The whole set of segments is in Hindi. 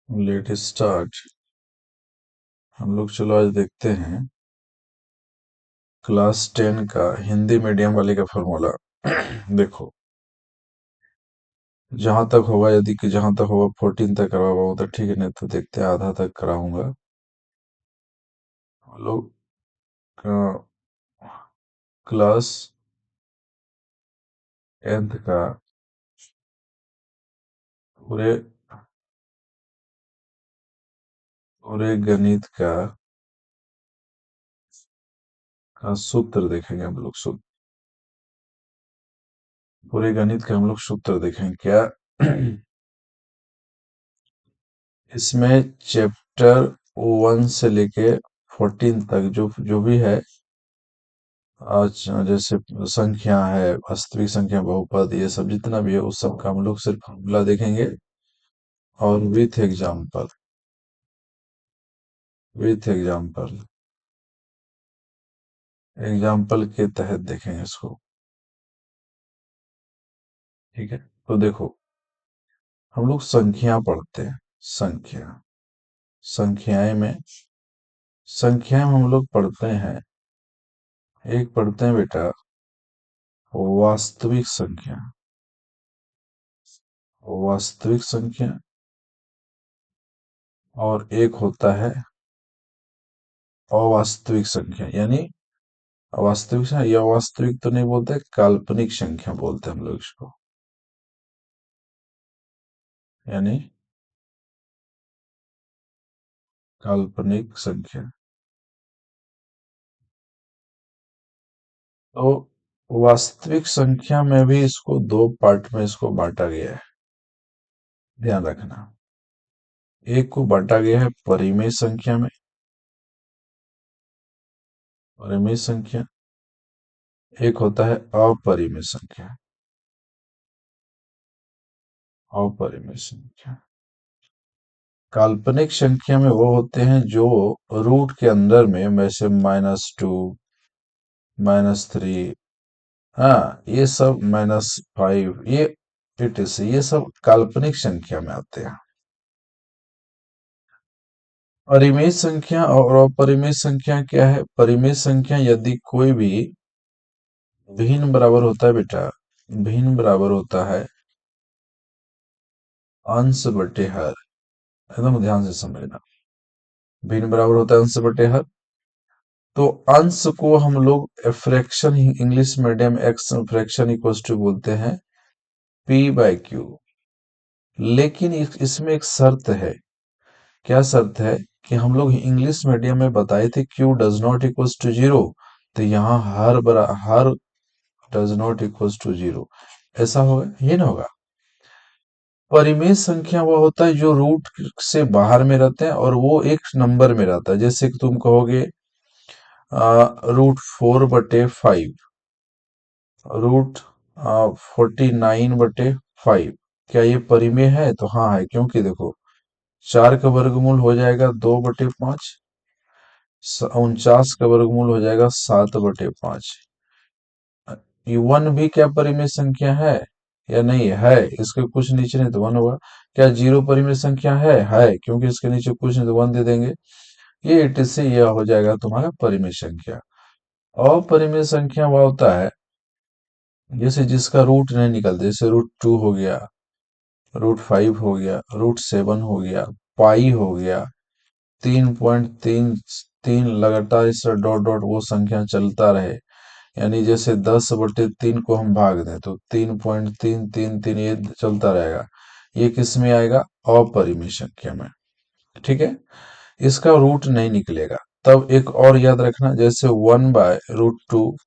Let start. हम लोग चलो आज देखते हैं क्लास 10 का हिंदी मीडियम वाले का फॉर्मूला। देखो, जहां तक होगा, यदि कि जहां तक होगा 14 तक करवा पाऊँ तो ठीक है, नहीं तो देखते हैं आधा तक कराऊंगा। हम लोग का क्लास 10th का पूरे पूरे गणित का सूत्र देखेंगे हम लोग। सूत्र, पूरे गणित का हम लोग सूत्र देखेंगे क्या। इसमें चैप्टर 1 से लेके 14 तक जो जो भी है, आज जैसे संख्या है, वास्तविक संख्या, बहुपद, ये सब जितना भी है उस सब का हम लोग सिर्फ फॉर्मूला देखेंगे और विथ एग्जाम्पल के तहत देखेंगे इसको। ठीक है, तो देखो, हम लोग संख्या पढ़ते हैं। संख्या संख्याएं में संख्याएं में हम लोग पढ़ते हैं। एक पढ़ते हैं बेटा वास्तविक संख्या। वास्तविक संख्या, और एक होता है अवास्तविक संख्या। यानी अवास्तविक संख्या, या वास्तविक तो नहीं बोलते, काल्पनिक संख्या बोलते हैं हम लोग इसको। यानी काल्पनिक संख्या। तो वास्तविक संख्या में भी इसको दो पार्ट में इसको बांटा गया है, ध्यान रखना। एक को बांटा गया है परिमेय संख्या में। परिमेय संख्या, एक होता है अपरिमेय संख्या। अपरिमेय संख्या, काल्पनिक संख्या में वो होते हैं जो रूट के अंदर में, वैसे -2, -3, हाँ ये सब, -5, ये ये सब काल्पनिक संख्या में आते हैं। परिमेय संख्या और अपरिमेय संख्या क्या है? परिमेय संख्या यदि कोई भी भिन्न बराबर होता है बेटा, भिन्न बराबर होता है अंश बटे हर। एकदम ध्यान से समझना, भिन्न बराबर होता है अंश बटे हर। तो अंश को हम लोग fraction, English medium x fraction equals to बोलते हैं p/q। लेकिन इसमें एक शर्त है। क्या शर्त है? कि हम लोग इंग्लिश मीडियम में बताए थे q does not equals to 0। तो यहाँ हर डज नॉट इक्वल्स टू 0, ऐसा होगा? ये ना होगा। परिमेय संख्या वो होता है जो रूट से बाहर में रहते हैं और वो एक नंबर में रहता है। जैसे कि तुम कहोगे √4/5, रूट 49/5, क्या ये परिमेय है? तो हाँ है, क्योंकि देखो 4 का वर्गमूल हो जाएगा 2/5, 49 का वर्गमूल हो जाएगा 7/5। ये 1 भी क्या परिमेय संख्या है या नहीं है? इसके कुछ नीचे नहीं तो 1 होगा। क्या 0 परिमेय संख्या है, क्योंकि इसके नीचे कुछ नहीं तो 1 दे देंगे। ये 80 से यह हो जाएगा तुम्हारा परिमेय संख्या। अपरिमेय संख्या वह होता है जैसे जिसका रूट नहीं निकलते, जैसे √2 हो गया, √5 हो गया, √7 हो गया, पाई हो गया, 3.33 लगातार इस तरह डॉट डॉट वो संख्या चलता रहे। यानी जैसे 10/3 को हम भाग दें तो 3.333 ये चलता रहेगा। ये किस में आएगा? अपरिमेय संख्या में। ठीक है, इसका रूट नहीं निकलेगा। तब एक और याद रखना, जैसे 1/√2,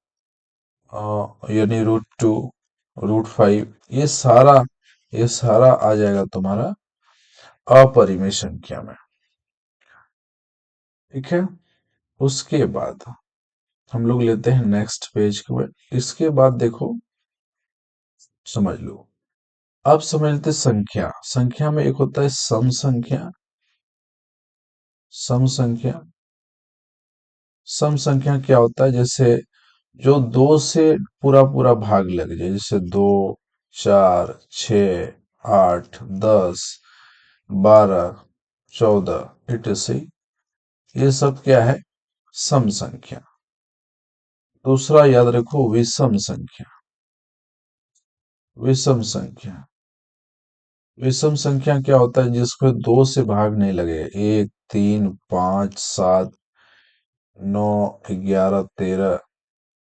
यानी √2, √5, ये सारा आ जाएगा तुम्हारा अपरिमेय संख्या में। ठीक है, उसके बाद हम लोग लेते हैं नेक्स्ट पेज के ऊपर। इसके बाद देखो, समझ लो। अब समझ लेते संख्या। संख्या में एक होता है सम संख्या। सम संख्या, सम संख्या क्या होता है? जैसे जो 2 से पूरा पूरा भाग लग जाए, जैसे 2, 4, 6, 8, 10, 12, 14 etc, ये सब क्या है? सम संख्या। दूसरा याद रखो, विषम संख्या। विषम संख्या, विषम संख्या क्या होता है? जिसको दो से भाग नहीं लगे, 1, 3, 5, 7, 9, 11, 13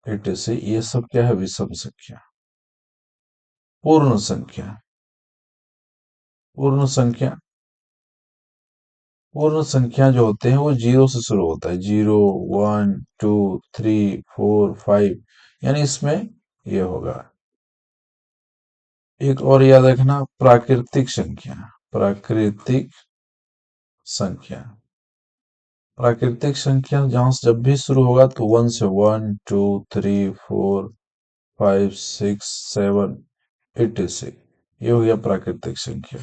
etc, ये सब क्या है? विषम संख्या। पूर्ण संख्या, पूर्ण संख्या, पूर्ण संख्या जो होते हैं वो जीरो से शुरू होता है। 0, 1, 2, 3, 4, 5, यानी इसमें ये होगा। एक और याद रखना, प्राकृतिक संख्या। प्राकृतिक संख्या, प्राकृतिक संख्या जहां से जब भी शुरू होगा तो 1 से, 1, 2, 3, 4, 5, 6, 7 etc, ये हो गया प्राकृतिक संख्या।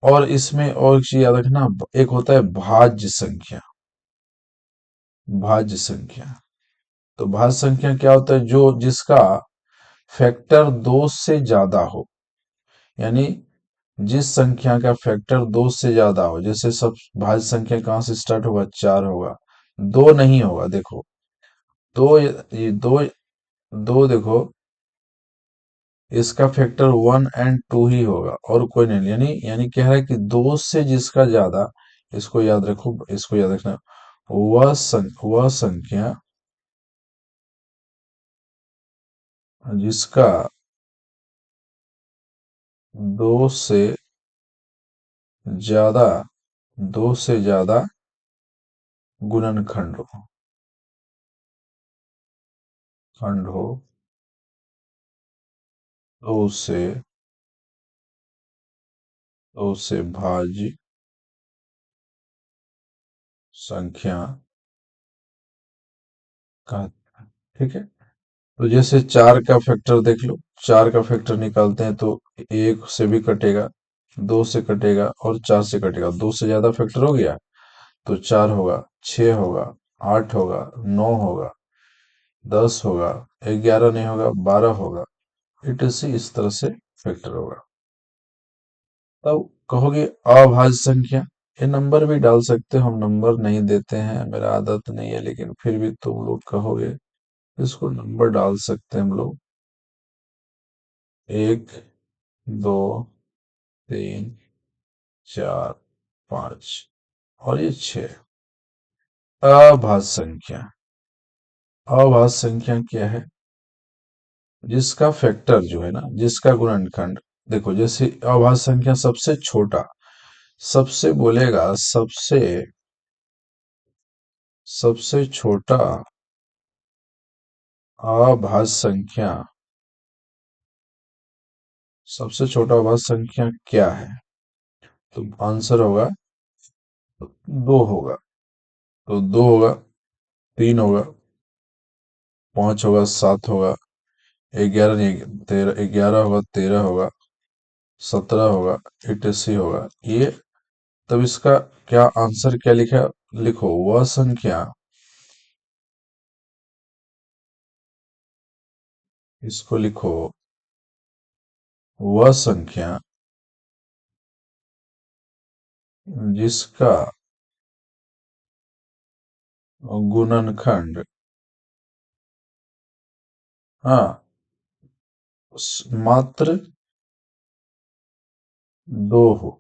और इसमें और एक चीज याद रखना, एक होता है भाज्य संख्या। भाज्य संख्या, तो भाज्य संख्या क्या होता है? जो जिसका फैक्टर दो से ज्यादा हो, यानी जिस संख्या का फैक्टर दो से ज्यादा हो। जैसे सब भाज्य संख्या कहाँ से स्टार्ट होगा? 4 होगा, दो नहीं होगा। देखो, दो, ये दो, दो देखो, इसका फैक्टर 1 एंड 2 ही होगा और कोई नहीं। यानी यानी कह रहा है कि दो से जिसका ज्यादा, इसको याद रखो, इसको याद रखना, वह संख्या जिसका दो से ज्यादा, दो से ज्यादा गुणनखंड हो, खंड हो, दो से, दो से भाज्य संख्या का। ठीक है, तो जैसे 4 का फैक्टर देख लो, 4 का फैक्टर निकालते हैं तो 1 से भी कटेगा, 2 से कटेगा और 4 से कटेगा। 2 से ज्यादा फैक्टर हो गया तो 4 होगा, 6 होगा, 8 होगा, 9 होगा, 10 होगा, 11 नहीं होगा, 12 होगा, इस तरह से फैक्टर होगा। तब कहोगे अभाज्य संख्या, ये नंबर भी डाल सकते हो, हम नंबर नहीं देते हैं, मेरा आदत नहीं है, लेकिन फिर भी तुम लोग कहोगे, इसको नंबर डाल सकते हैं हम लोग। 1, 2, 3, 4, 5 और ये 6। अभाज्य संख्या, अभाज्य संख्या क्या है? जिसका फैक्टर जो है ना, जिसका गुणनखंड, देखो जैसे अभाज्य संख्या सबसे छोटा, सबसे बोलेगा, सबसे छोटा अभाज्य संख्या, सबसे छोटा अभाज्य संख्या क्या है? तो आंसर होगा, 2 होगा। तो 2 होगा, 3 होगा, 5 होगा, 7 होगा, 11 नहीं, 13, 11 होगा, 13 होगा, 17 होगा, 88 होगा ये। तब इसका क्या आंसर क्या लिखा? लिखो, वह संख्या, इसको लिखो, वह संख्या जिसका गुणनखंड, हाँ, मात्र 2 हो,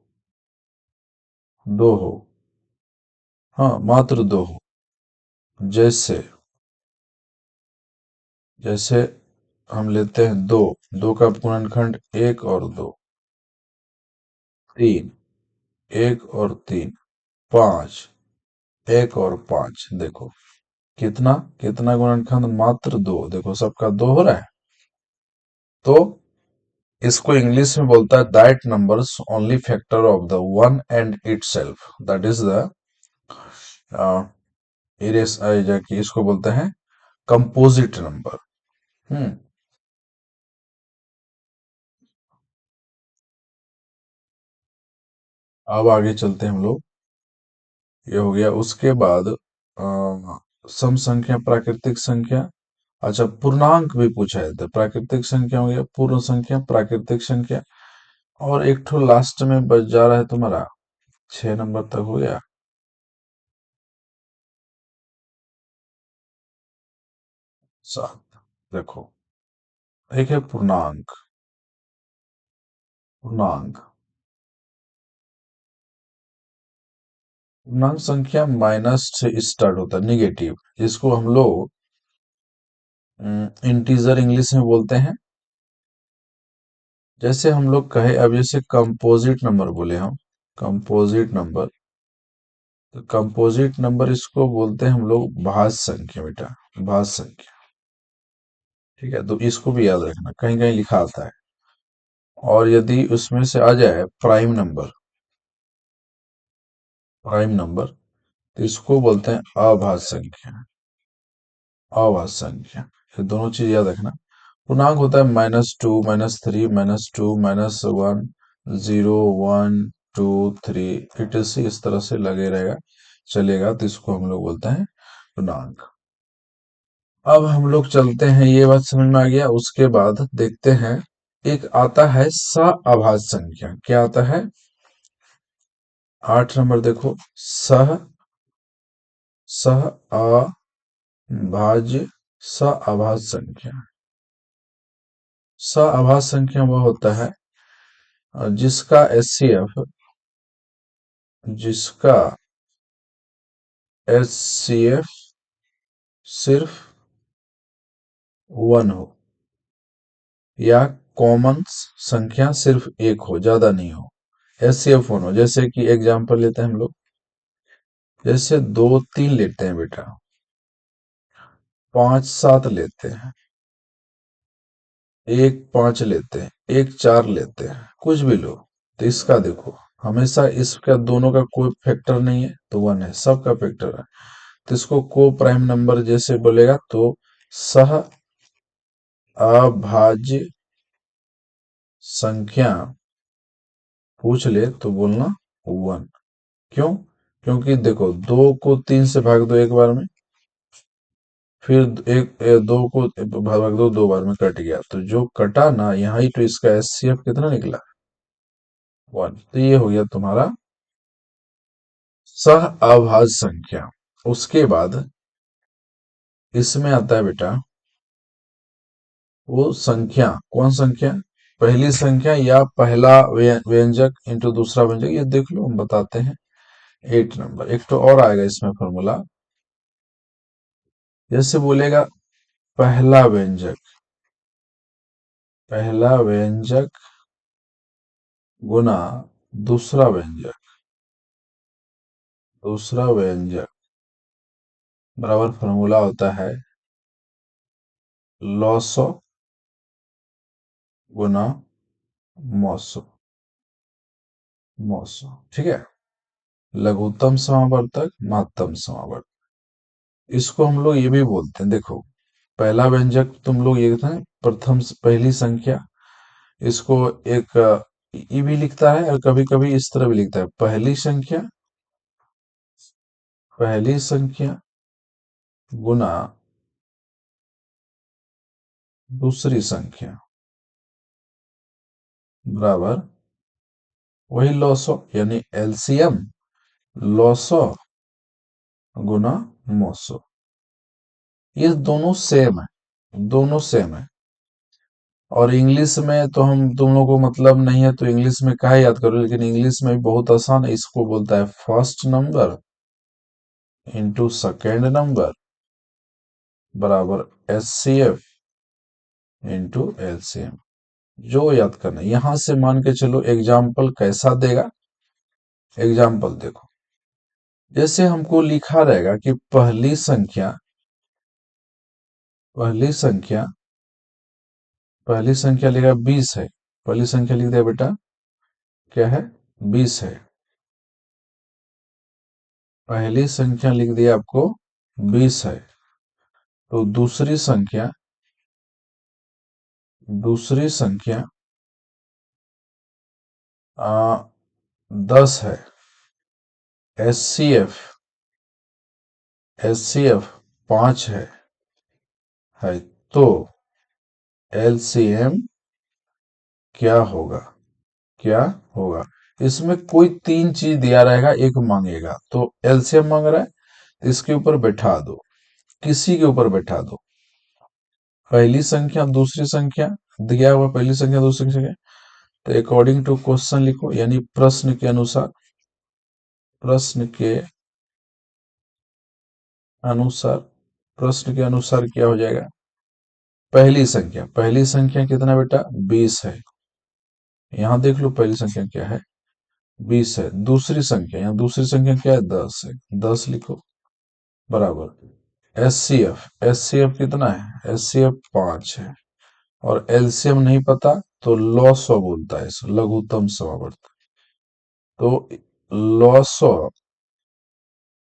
2 हो, हाँ मात्र 2 हो। जैसे, जैसे हम लेते हैं 2, 2 का गुणनखंड 1 और 2, 3, 1 और 3, 5, 1 और 5। देखो कितना, कितना गुणनखंड? मात्र 2। देखो सबका 2 हो रहा है। तो इसको इंग्लिश में बोलता है, that numbers only factor of the one and itself, that is the इरेस, जाके इसको बोलते हैं कंपोजिट नंबर। हम्म, अब आगे चलते हैं हम लोग। ये हो गया, उसके बाद सम संख्या, प्राकृतिक संख्या। अच्छा, पूर्णांक भी पूछा जाता है। प्राकृतिक संख्या हो गया, पूर्ण संख्या, प्राकृतिक संख्या, और एक ठो लास्ट में बच जा रहा है तुम्हारा 6 नंबर तक हो गया। 7। देखो, एक है पूर्णांक। पूर्णांक पूर्णांक संख्या माइनस से स्टार्ट होता है, निगेटिव, जिसको हम लोग इंटीजर इंग्लिश में बोलते हैं। जैसे हम लोग कहे, अब जैसे कंपोजिट नंबर बोले हम, कंपोजिट नंबर, तो कंपोजिट नंबर इसको बोलते हैं हम लोग भाज्य संख्या बेटा, भाज्य संख्या। ठीक है, तो इसको भी याद रखना, कहीं कहीं लिखा आता है। और यदि उसमें से आ जाए प्राइम नंबर, प्राइम नंबर, तो इसको बोलते हैं अभाज्य संख्या, अभाज्य संख्या। ये दोनों चीज याद रखना। पूर्णांक होता है -2, -3, -2, -1, 0, 1, 2, 3, इस तरह से लगे रहेगा, चलेगा, तो इसको हम लोग बोलते हैं पूर्णांक। अब हम लोग चलते हैं, ये बात समझ में आ गया। उसके बाद देखते हैं, एक आता है सअभाज्य संख्या। क्या आता है? 8 नंबर देखो, सह सह अभाज्य, सअभाज्य संख्या। सअभाज्य संख्या वह होता है जिसका एचसीएफ, जिसका एचसीएफ सिर्फ 1 हो, या कॉमन संख्या सिर्फ एक हो, ज्यादा नहीं हो, एचसीएफ 1 हो। जैसे कि एग्जांपल लेते हैं हम लोग, जैसे 2 3 लेते हैं बेटा, 5 7 लेते हैं, 1 5 लेते हैं, 1 4 लेते हैं, कुछ भी लो। तो इसका देखो, हमेशा इसका दोनों का कोई फैक्टर नहीं है तो 1 है, सबका फैक्टर है, तो इसको को प्राइम नंबर जैसे बोलेगा तो सह अभाज्य संख्या पूछ ले तो बोलना 1। क्यों? क्योंकि देखो, 2 को 3 से भाग दो एक बार में, फिर 2 को भाग दो 2 बार में, कट गया, तो जो कटा ना यहाँ ही, तो इसका एचसीएफ कितना निकला? 1। तो ये हो गया तुम्हारा सह अभाज्य संख्या। उसके बाद इसमें आता है बेटा वो संख्या, कौन संख्या? पहली संख्या या पहला व्यंजक इंटू दूसरा व्यंजक, ये देख लो, हम बताते हैं। 8 नंबर, एक तो और आएगा इसमें फॉर्मूला, जैसे बोलेगा पहला व्यंजक, पहला व्यंजक गुना दूसरा व्यंजक, दूसरा व्यंजक बराबर फॉर्मूला होता है लॉसो गुना मौसो, मौसो। ठीक है, लघुत्तम समावर्तक, महत्तम समावर्तक, इसको हम लोग ये भी बोलते हैं। देखो, पहला व्यंजक तुम लोग ये था, पहली संख्या, इसको एक ई भी लिखता है, और कभी कभी इस तरह भी लिखता है, पहली संख्या, पहली संख्या गुना दूसरी संख्या बराबर वही लॉसो, यानी एलसीएम लॉसो गुना मोसो। ये दोनों सेम है, दोनों सेम है। और इंग्लिश में तो हम तुम लोगों को मतलब नहीं है, तो इंग्लिश में क्या याद करो, लेकिन इंग्लिश में भी बहुत आसान है। इसको बोलता है first number into second number बराबर एचसीएफ इंटू एलसीएम। जो याद करना, यहां से मान के चलो एग्जाम्पल कैसा देगा। एग्जाम्पल देखो, जैसे हमको लिखा रहेगा कि पहली संख्या, पहली संख्या, पहली संख्या लिखा 20 है, पहली संख्या लिख दिया बेटा, क्या है? 20 है। पहली संख्या लिख दिया आपको 20 है। तो दूसरी संख्या, दूसरी संख्या 10 है। एचसीएफ, एचसीएफ 5 है, तो एलसीएम क्या होगा? क्या होगा? इसमें कोई तीन चीज दिया रहेगा, एक मांगेगा, तो एलसीएम मांग रहा है तो इसके ऊपर बैठा दो, किसी के ऊपर बैठा दो, पहली संख्या दूसरी संख्या, दिया हुआ पहली संख्या दूसरी संख्या, तो अकॉर्डिंग टू क्वेश्चन लिखो, यानी प्रश्न के अनुसार, प्रश्न के अनुसार, प्रश्न के अनुसार क्या हो जाएगा, पहली संख्या कितना बेटा 20 है, यहां देख लो पहली संख्या क्या है 20 है, दूसरी संख्या, यहाँ दूसरी संख्या क्या है 10 है, 10 लिखो, बराबर एस सी एफ कितना है, एस सी एफ 5 है, और एलसीएम नहीं पता तो लॉ 100 बोलता है इसे, लघुत्तम समावर्त, तो लॉ 100,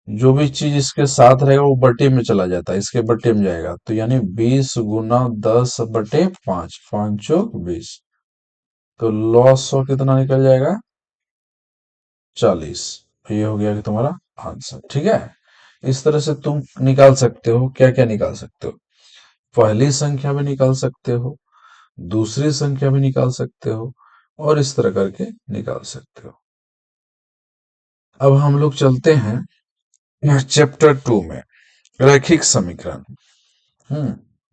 जो भी चीज इसके साथ रहेगा वो बटे में चला जाता है, इसके बटे में जाएगा, तो यानी 20 × 10/5, 5×5 = 20, तो लॉ 100 कितना निकल जाएगा 40। ये हो गया कि तुम्हारा आंसर, ठीक है। इस तरह से तुम निकाल सकते हो, क्या क्या निकाल सकते हो, पहली संख्या भी निकाल सकते हो, दूसरी संख्या भी निकाल सकते हो, और इस तरह करके निकाल सकते हो। अब हम लोग चलते हैं चैप्टर 2 में, रैखिक समीकरण।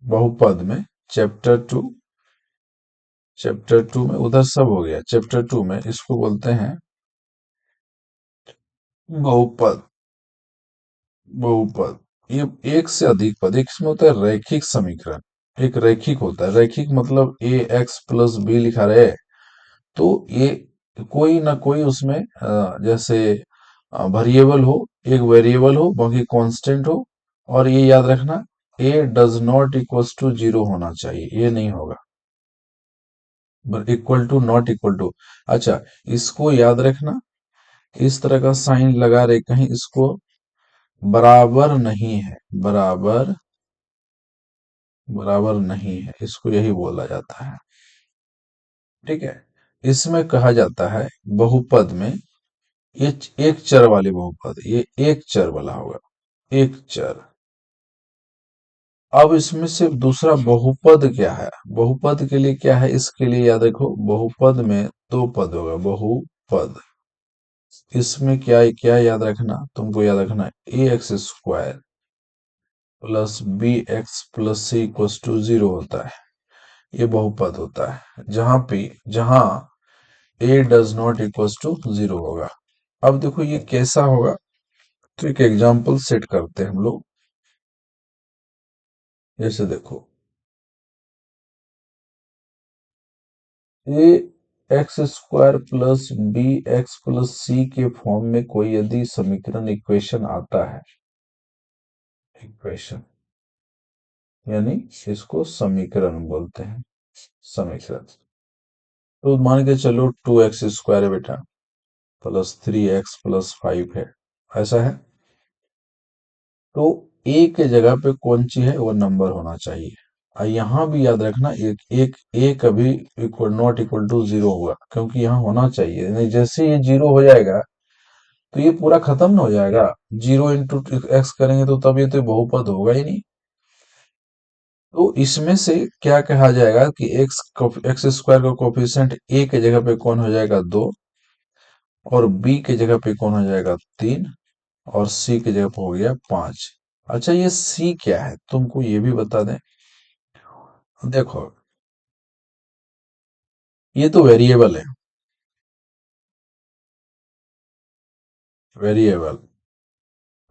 बहुपद में चैप्टर 2, चैप्टर 2 में उधर सब हो गया, चैप्टर 2 में इसको बोलते हैं बहुपद, बहुपद, ये एक से अधिक पद, एक इसमें होता है रैखिक समीकरण, एक रैखिक होता है, रैखिक मतलब ax + b लिखा रहे, तो ये कोई ना कोई उसमें जैसे वेरिएबल हो, एक वेरिएबल हो, बाकी कांस्टेंट हो, और ये याद रखना a does not equals to 0 होना चाहिए, ये नहीं होगा, equal to not equal to, अच्छा इसको याद रखना, इस तरह का साइन लगा रहे कहीं, इसको बराबर नहीं है, बराबर, बराबर नहीं है, इसको यही बोला जाता है, ठीक है। इसमें कहा जाता है बहुपद में, ये एक चर वाले बहुपद, ये एक चर वाला होगा, एक चर। अब इसमें से दूसरा बहुपद क्या है, बहुपद के लिए क्या है, इसके लिए याद रखो, बहुपद में दो पद होगा, बहुपद, इसमें क्या क्या याद रखना, तुमको याद रखना ax² + bx + c = 0 होता है, ये बहुपद होता है, जहां a does not equals to 0 होगा। अब देखो ये कैसा होगा, तो एक एग्जांपल सेट करते हैं हम लोग, जैसे देखो ax² + bx + c के फॉर्म में कोई यदि समीकरण, इक्वेशन आता है, इक्वेशन यानी इसको समीकरण बोलते हैं, समीकरण, तो मान के चलो 2x² है बेटा, +3x + 5 है, ऐसा है, तो a के जगह पे कौन सी है, वो नंबर होना चाहिए, और यहां भी याद रखना एक एक a कभी इक्वल नॉट इक्वल टू 0 होगा, क्योंकि यहाँ होना चाहिए, नहीं जैसे ये 0 हो जाएगा तो ये पूरा खत्म ना हो जाएगा, 0 × x करेंगे तो तब ये तो बहुपद होगा ही नहीं, तो इसमें से क्या कहा जाएगा कि x² का कोफिशिएंट a के जगह पे कौन हो जाएगा 2, और b के जगह पे कौन हो जाएगा 3, और c के जगह पे हो गया 5। अच्छा ये c क्या है, तुमको ये भी बता दें, देखो ये तो वेरिएबल है, वेरिएबल,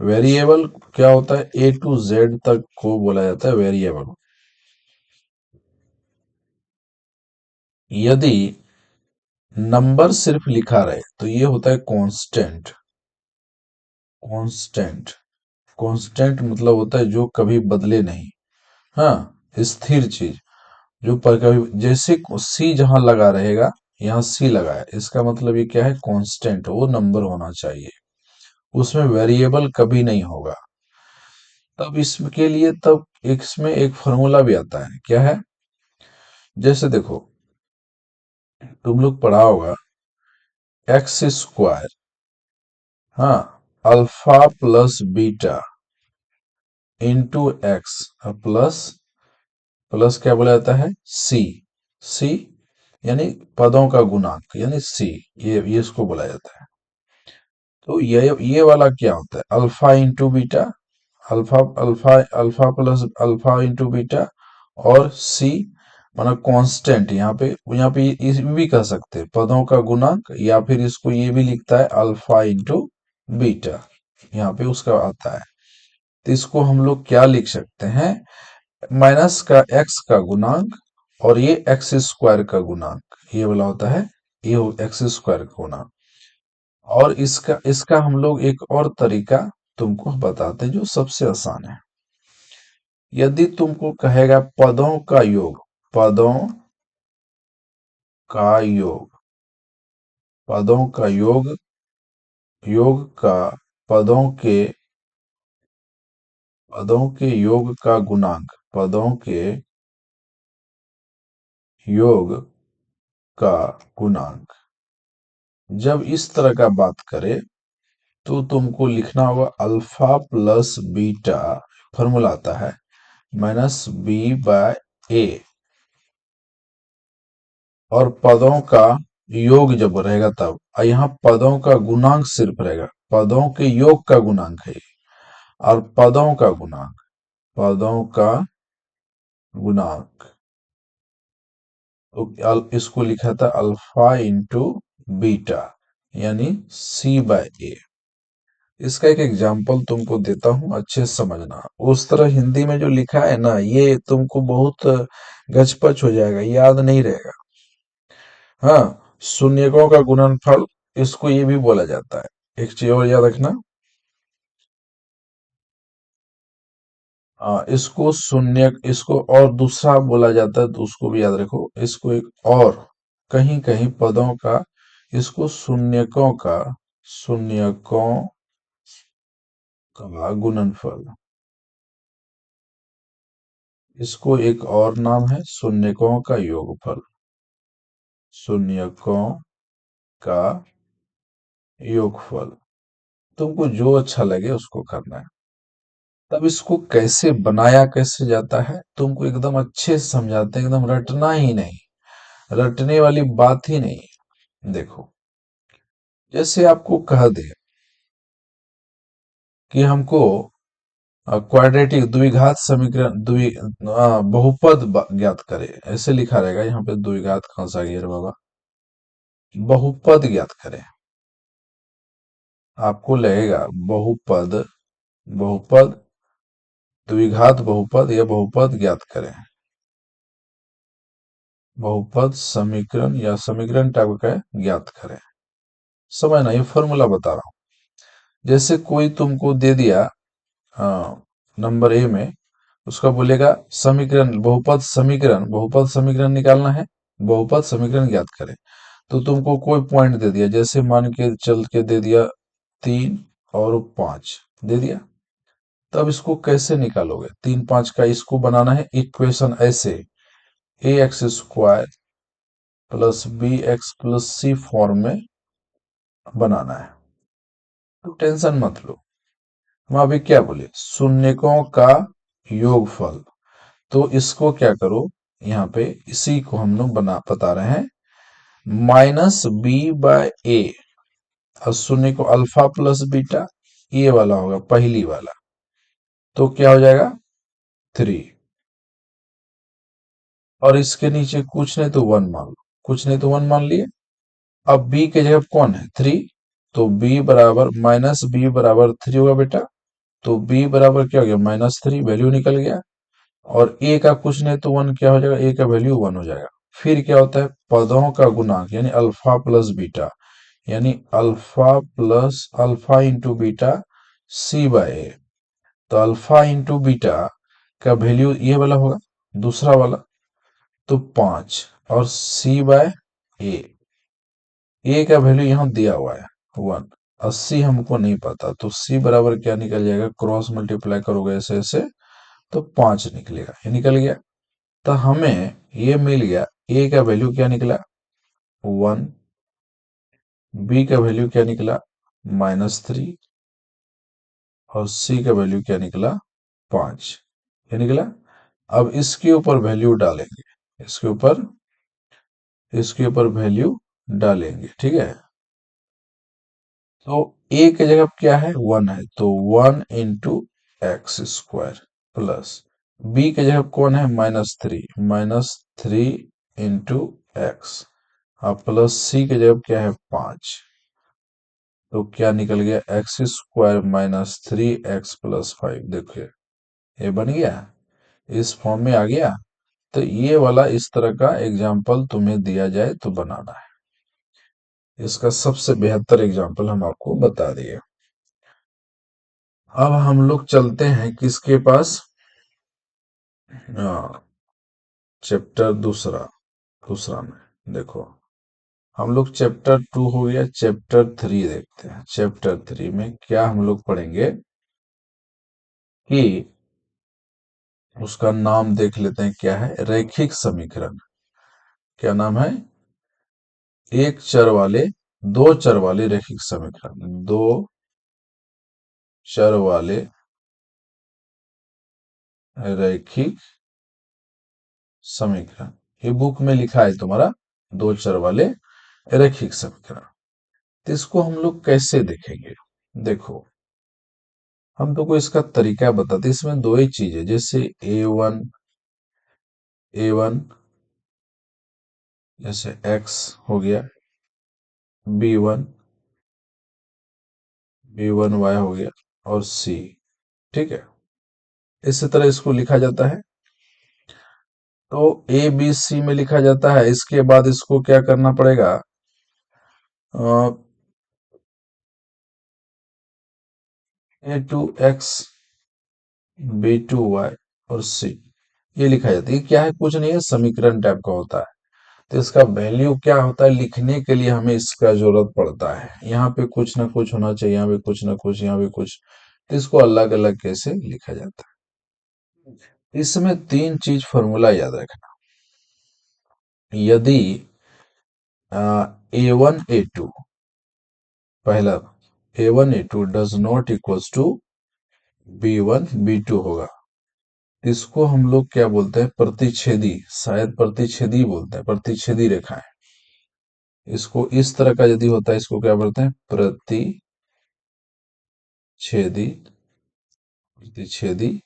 वेरिएबल क्या होता है, A to Z तक को बोला जाता है वेरिएबल। यदि नंबर सिर्फ लिखा रहे तो ये होता है कांस्टेंट, कांस्टेंट, कांस्टेंट मतलब होता है जो कभी बदले नहीं, हाँ स्थिर चीज, जो पर कभी, जैसे सी जहां लगा रहेगा, यहाँ सी लगा है, इसका मतलब ये क्या है, कांस्टेंट, वो नंबर होना चाहिए, उसमें वेरिएबल कभी नहीं होगा। तब इसके लिए तब इसमें एक फॉर्मूला भी आता है, क्या है, जैसे देखो तुम लोग पढ़ा होगा x², हाँ, alpha + beta x plus, plus क्या बोला जाता है सी, सी यानी पदों का गुणांक यानी सी, ये इसको बोला जाता है। तो ये वाला क्या होता है, alpha into beta, alpha alpha alpha plus alpha into beta, और सी माना कांस्टेंट। यहाँ पे इस भी कह सकते हैं पदों का गुणांक, या फिर इसको ये भी लिखता है अल्फा इंटू बीटा, यहाँ पे उसका आता है। तो इसको हम लोग क्या लिख सकते हैं, माइनस का एक्स का गुणांक और ये एक्स स्क्वायर का गुणांक, ये वाला होता है, ये एक्स स्क्वायर का गुणांक। और इसका इसका हम लोग एक और तरीका तुमको बताते हैं जो सबसे आसान है। यदि तुमको कहेगा पदों का योग, पदों का योग, पदों का योग, योग का पदों के योग का गुणांक, पदों के योग का गुणांक, जब इस तरह का बात करे तो तुमको लिखना होगा अल्फा प्लस बीटा, फॉर्मूला आता है माइनस बी बाय ए, और पदों का योग जब रहेगा तब, और यहाँ पदों का गुणांक सिर्फ रहेगा, पदों के योग का गुणांक है, और पदों का गुणांक, पदों का गुणांक, तो इसको लिखा था अल्फा इंटू बीटा यानी सी बाय ए। इसका एक एग्जाम्पल तुमको देता हूं, अच्छे से समझना। उस तरह हिंदी में जो लिखा है ना, ये तुमको बहुत गचपच हो जाएगा, याद नहीं रहेगा। हाँ, शून्यकों का गुणनफल, इसको ये भी बोला जाता है। एक चीज और याद रखना, इसको शून्य, इसको और दूसरा बोला जाता है, तो उसको भी याद रखो। इसको एक और, कहीं कहीं पदों का, इसको शून्यकों का गुणनफल, इसको एक और नाम है शून्यकों का योगफल, शून्यकों का योगफल। तुमको जो अच्छा लगे उसको करना है। तब इसको कैसे बनाया कैसे जाता है, तुमको एकदम अच्छे से समझाते हैं, एकदम रटना ही नहीं, रटने वाली बात ही नहीं। देखो, जैसे आपको कह दे कि हमको क्वाड्रेटिक द्विघात समीकरण, बहुपद ज्ञात करे, ऐसे लिखा रहेगा यहाँ पे, द्विघात कहाँ सा गया रे बाबा, बहुपद ज्ञात करे। आपको लगेगा बहुपद, बहुपद, द्विघात बहुपद या बहुपद ज्ञात करें, बहुपद समीकरण या समीकरण टाइप का ज्ञात करें। समझना, ये फॉर्मूला बता रहा हूं। जैसे कोई तुमको दे दिया नंबर ए में, उसका बोलेगा समीकरण, बहुपद समीकरण निकालना है, बहुपद समीकरण ज्ञात करें। तो तुमको कोई पॉइंट दे दिया, जैसे मान के चल के दे दिया 3 और 5 दे दिया। तब इसको कैसे निकालोगे, 3 5 का, इसको बनाना है इक्वेशन ऐसे, a x square plus b x plus c form में बनाना है। तो टेंशन मत लो, हम अभी क्या बोले, शून्यकों का योगफल। तो इसको क्या करो, यहाँ पे इसी को हम लोग बता रहे हैं माइनस बी बाय ए, और शून्य को अल्फा प्लस बीटा, ये वाला होगा पहली वाला। तो क्या हो जाएगा 3, और इसके नीचे कुछ नहीं तो 1 मान लो, कुछ नहीं तो 1 मान लिए। अब b के जगह कौन है 3, तो b बराबर माइनस बी बराबर 3 होगा बेटा। तो b बराबर क्या हो गया -3, वैल्यू निकल गया। और a का कुछ नहीं तो 1, क्या हो जाएगा, a का वैल्यू 1 हो जाएगा। फिर क्या होता है, पदों का गुणांक यानी अल्फा प्लस बीटा, यानी अल्फा इंटू बीटा सी बाय ए। तो अल्फा इंटू बीटा का वैल्यू ये वाला होगा, दूसरा वाला, तो 5, और सी बाय ए, ए का वैल्यू यहां दिया हुआ है 1, 80 हमको नहीं पता, तो सी बराबर क्या निकल जाएगा, क्रॉस मल्टीप्लाई करोगे ऐसे ऐसे तो 5 निकलेगा, ये निकल गया। तो हमें ये मिल गया, ए का वैल्यू क्या निकला 1, बी का वैल्यू क्या निकला -3, और सी का वैल्यू क्या निकला 5, ये निकला। अब इसके ऊपर वैल्यू डालेंगे, इसके ऊपर इसके ऊपर वैल्यू डालेंगे, ठीक है। तो ए की जगह क्या है, 1 है, तो 1 × x² प्लस बी की जगह कौन है, -3, -3 × x, प्लस सी की जगह क्या है, 5। तो क्या निकल गया, x² - 3x + 5। देखिए ये बन गया, इस फॉर्म में आ गया। तो ये वाला इस तरह का एग्जाम्पल तुम्हें दिया जाए तो बनाना है। इसका सबसे बेहतर एग्जाम्पल हम आपको बता दिए। अब हम लोग चलते हैं किसके पास, चैप्टर दूसरा, दूसरा में देखो, हम लोग चैप्टर 2 हो गया, चैप्टर 3 देखते हैं। चैप्टर 3 में क्या हम लोग पढ़ेंगे कि उसका नाम देख लेते हैं, क्या है, रैखिक समीकरण। क्या नाम है, एक चर वाले, दो चर वाले रैखिक समीकरण, दो चर वाले रैखिक समीकरण। ये बुक में लिखा है तुम्हारा, दो चर वाले रैखिक समीकरण। तो इसको हम लोग कैसे देखेंगे, देखो हम तुमको इसका तरीका बताते। इसमें दो ही चीजें, जैसे ए वन जैसे x हो गया, b1 y हो गया, और c, ठीक है। इसी तरह इसको लिखा जाता है। तो ए बी सी में लिखा जाता है। इसके बाद इसको क्या करना पड़ेगा, a2x b2y और c, ये लिखा जाता है। ये क्या है, कुछ नहीं है, समीकरण टाइप का होता है। तो इसका वैल्यू क्या होता है, लिखने के लिए हमें इसका जरूरत पड़ता है। यहाँ पे कुछ ना कुछ होना चाहिए, यहाँ पे कुछ ना कुछ, यहाँ पे कुछ। तो इसको अलग अलग कैसे लिखा जाता है। इसमें तीन चीज फॉर्मूला याद रखना। यदि a1 a2, पहला a1 a2 does not equals to b1 b2 होगा, इसको हम लोग क्या बोलते हैं, प्रतिच्छेदी, शायद प्रतिच्छेदी बोलते हैं, प्रतिच्छेदी रेखाएं। इसको इस तरह का यदि होता है, इसको क्या बोलते हैं, प्रतिच्छेदी, प्रतिच्छेदी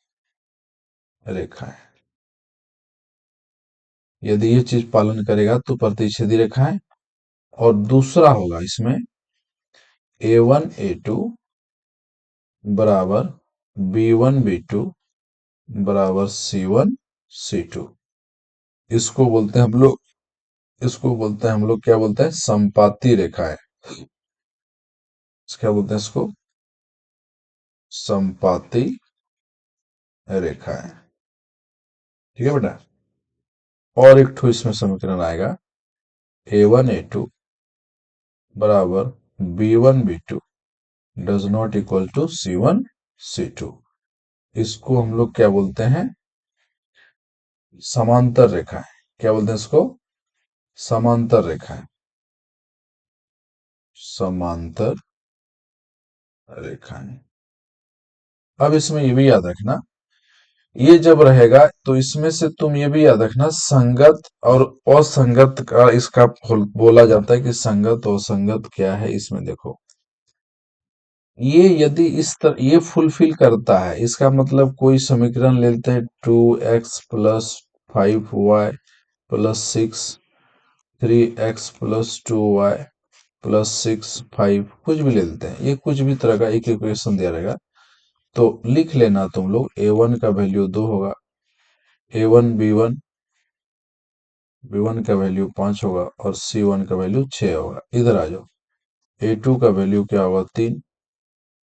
रेखाएं। यदि ये चीज पालन करेगा तो प्रतिच्छेदी रेखाएं। और दूसरा होगा इसमें a1 a2 बराबर b1 b2 बराबर c1 c2। इसको बोलते हैं हम लोग, इसको बोलते हैं हम लोग, क्या बोलते हैं, संपाती रेखाएं। क्या बोलते हैं इसको, संपाती रेखाएं, ठीक है बेटा। और एक ठो इसमें समीकरण आएगा, a1 a2 बराबर b1 b2 does not equal to c1 c2। इसको हम लोग क्या बोलते हैं, समांतर रेखाएं। क्या बोलते हैं इसको, समांतर रेखाएं, समांतर रेखाएं। अब इसमें ये भी याद रखना, ये जब रहेगा तो इसमें से तुम ये भी याद रखना, संगत और असंगत का इसका बोला जाता है कि संगत और असंगत क्या है। इसमें देखो, ये यदि इस तरह ये फुलफिल करता है, इसका मतलब कोई समीकरण ले लेते हैं, 2x + 5y + 6, 3x + 2y + 6 5, कुछ भी ले लेते हैं। ये कुछ भी तरह का एक इक्वेशन दिया रहेगा, तो लिख लेना तुम लोग, a1 का वैल्यू 2 होगा, a1 b1 का वैल्यू 5 होगा, और c1 का वैल्यू 6 होगा। इधर आ जाओ, a2 का वैल्यू क्या होगा, 3,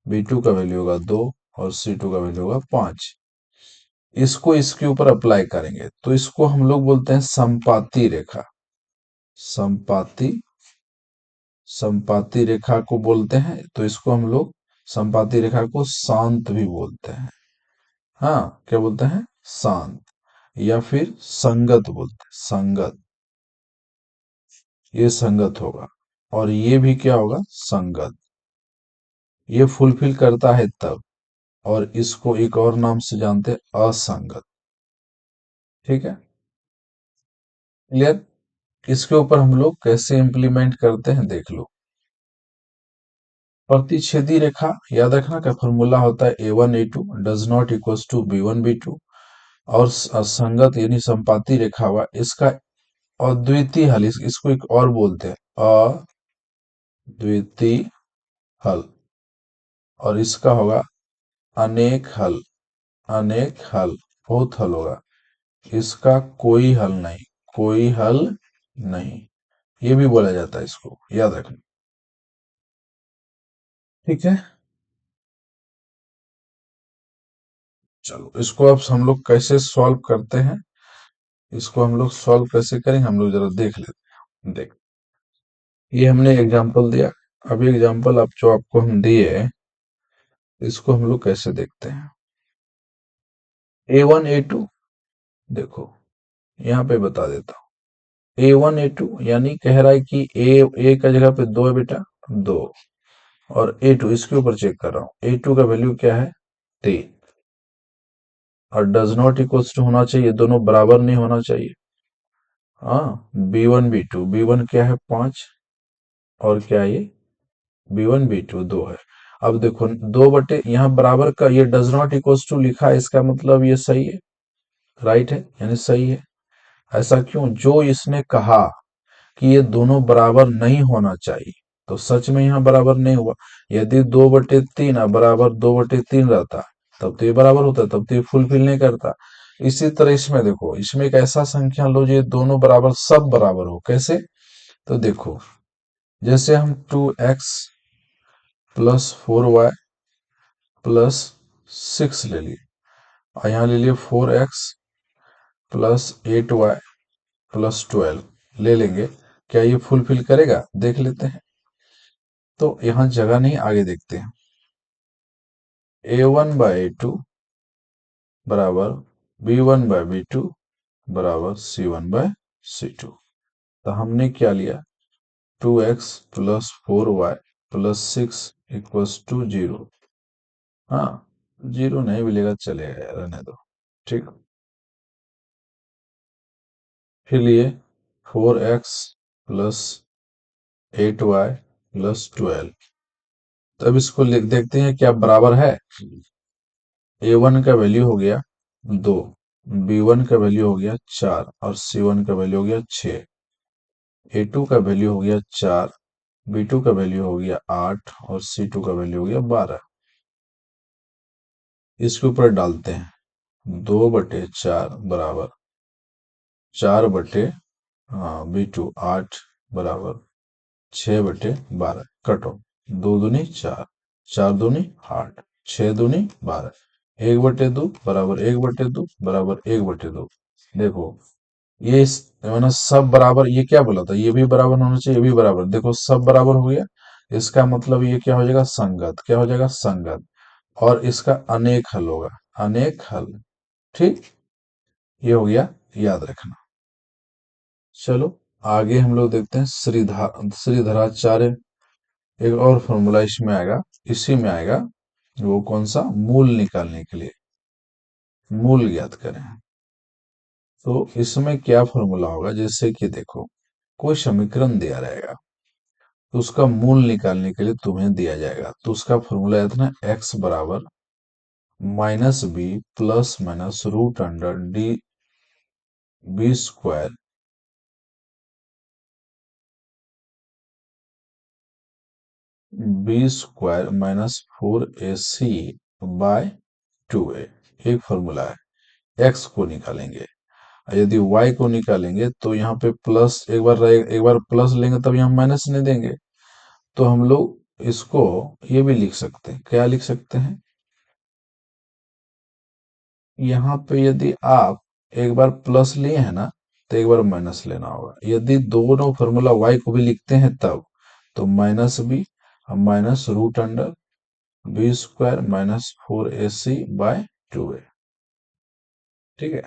b2 का वैल्यू होगा 2, और c2 का वैल्यू होगा 5। इसको इसके ऊपर अप्लाई करेंगे तो इसको हम लोग बोलते हैं संपाती रेखा। संपाती, संपाती रेखा को बोलते हैं। तो इसको हम लोग संपाती रेखा को शांत भी बोलते हैं। हाँ, क्या बोलते हैं, शांत, या फिर संगत बोलते हैं, संगत। ये संगत होगा, और ये भी क्या होगा, संगत। ये फुलफिल करता है तब, और इसको एक और नाम से जानते हैं, असंगत। ठीक है, क्लियर। इसके ऊपर हम लोग कैसे इम्प्लीमेंट करते हैं देख लो। प्रतिच्छेदी रेखा याद रखना का फॉर्मूला होता है a1 a2 does not equals to b1 b2। और संगत यानी संपाती रेखा हुआ इसका अद्वितीय हल, इसको एक और बोलते हैं अद्वितीय हल। और इसका होगा अनेक हल। अनेक हल, बहुत हल होगा, इसका कोई हल नहीं। कोई हल नहीं, ये भी बोला जाता है, इसको याद रखना। ठीक है, चलो इसको अब हम लोग कैसे सॉल्व करते हैं, इसको हम लोग सॉल्व कैसे करेंगे हम लोग जरा देख लेते हैं। देख, ये हमने एग्जांपल दिया। अभी एग्जांपल अब जो आपको हम दिए, इसको हम लोग कैसे देखते हैं। a1 a2, देखो यहाँ पे बता देता हूँ। a1 a2 यानी कह रहा है कि ए का जगह पे 2 है बेटा, 2। और a2 इसके ऊपर चेक कर रहा हूँ, a2 का वैल्यू क्या है, 3। और डज नॉट इक्वल्स टू होना चाहिए, दोनों बराबर नहीं होना चाहिए। हाँ, b1 b2, b1 क्या है 5, और क्या है ये b1 b2 2 है। अब देखो 2 बटे यहाँ बराबर का ये डज नॉट इक्वल्स टू लिखा है, इसका मतलब ये सही है, राइट है, यानी सही है। ऐसा क्यों, जो इसने कहा कि ये दोनों बराबर नहीं होना चाहिए, तो सच में यहाँ बराबर नहीं हुआ। यदि 2/3 बराबर 2/3 रहता, तब तो ये बराबर होता, तब तो ये फुलफिल नहीं करता। इसी तरह इसमें देखो, इसमें एक ऐसा संख्या लो जो ये दोनों बराबर, सब बराबर हो। कैसे, तो देखो जैसे हम 2x प्लस 4y प्लस 6 ले लिए, और यहाँ ले लिए 4x प्लस 8y प्लस 12 ले लेंगे, क्या ये फुलफिल करेगा, देख लेते हैं। तो यहाँ जगह नहीं, आगे देखते हैं। a1/a2 बराबर b1/b2 बराबर c1/c2। तो हमने क्या लिया, 2x plus 4y plus 6 equals to 0। हाँ, 0 नहीं मिलेगा, चलेगा, रहने दो। ठीक, फिर लिए 4x प्लस 8y प्लस 12। तब इसको लिख देखते हैं क्या बराबर है। a1 का वैल्यू हो गया 2, b1 का वैल्यू हो गया 4, और c1 का वैल्यू हो गया 6। a2 का वैल्यू हो गया 4, b2 का वैल्यू हो गया 8, और c2 का वैल्यू हो गया 12। इसके ऊपर डालते हैं, 2/4 बराबर 4 बटे, हाँ b2 8 बराबर 6/12। कटो, 2 दूनी 4, 4 दूनी 8, 6 दूनी 12। 1/2 बराबर 1/2 बराबर 1/2। देखो ये मैंने सब बराबर, ये क्या बोला था, ये भी बराबर होना चाहिए, ये भी बराबर, देखो सब बराबर हो गया। इसका मतलब ये क्या हो जाएगा, संगत, क्या हो जाएगा, संगत। और इसका अनेक हल होगा, अनेक हल। ठीक, ये हो गया, याद रखना। चलो आगे हम लोग देखते हैं श्रीधराचार्य। एक और फॉर्मूला इसमें आएगा, इसी में आएगा, वो कौन सा, मूल निकालने के लिए, मूल ज्ञात करें। तो इसमें क्या फॉर्मूला होगा, जैसे कि देखो कोई समीकरण दिया रहेगा, तो उसका मूल निकालने के लिए तुम्हें दिया जाएगा, तो उसका फॉर्मूला इतना, x बराबर -b plus minus root under D B square, b² -4ac by 2a, एक फॉर्मूला है। x को निकालेंगे, यदि y को निकालेंगे तो यहाँ पे प्लस, एक बार प्लस लेंगे तब यहाँ माइनस नहीं देंगे, तो हम लोग इसको ये भी लिख सकते हैं, क्या लिख सकते हैं, यहाँ पे यदि आप एक बार प्लस लिए हैं ना, तो एक बार माइनस लेना होगा। यदि दोनों फॉर्मूला y को भी लिखते हैं तब, तो -b minus root under b² -4ac/2a। ठीक है,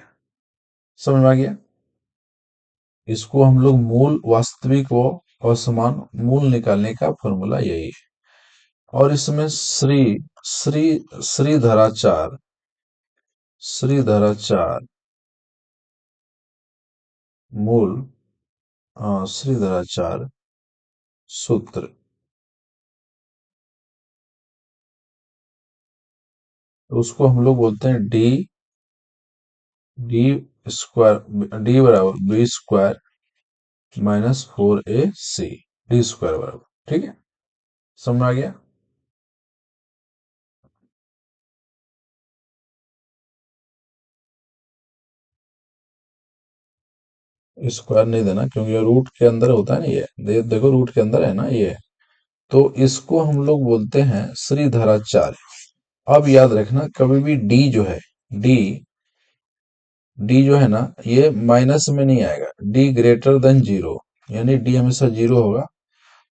समझ में आ गया। इसको हम लोग मूल, वास्तविक व असमान मूल निकालने का फॉर्मूला यही है। और इसमें श्री श्रीधराचार्य, श्रीधराचार्य मूल श्रीधराचार्य सूत्र। तो उसको हम लोग बोलते हैं डी स्क्वायर, डी बराबर B square -4ac, D square बराबर, ठीक है, समझ में आ गया। स्क्वायर नहीं देना क्योंकि ये रूट के अंदर होता है ना, ये देखो रूट के अंदर है ना ये। तो इसको हम लोग बोलते हैं श्रीधराचार्य। अब याद रखना कभी भी डी डी जो है ना, ये माइनस में नहीं आएगा, डी ग्रेटर देन जीरो, यानी डी हमेशा जीरो होगा।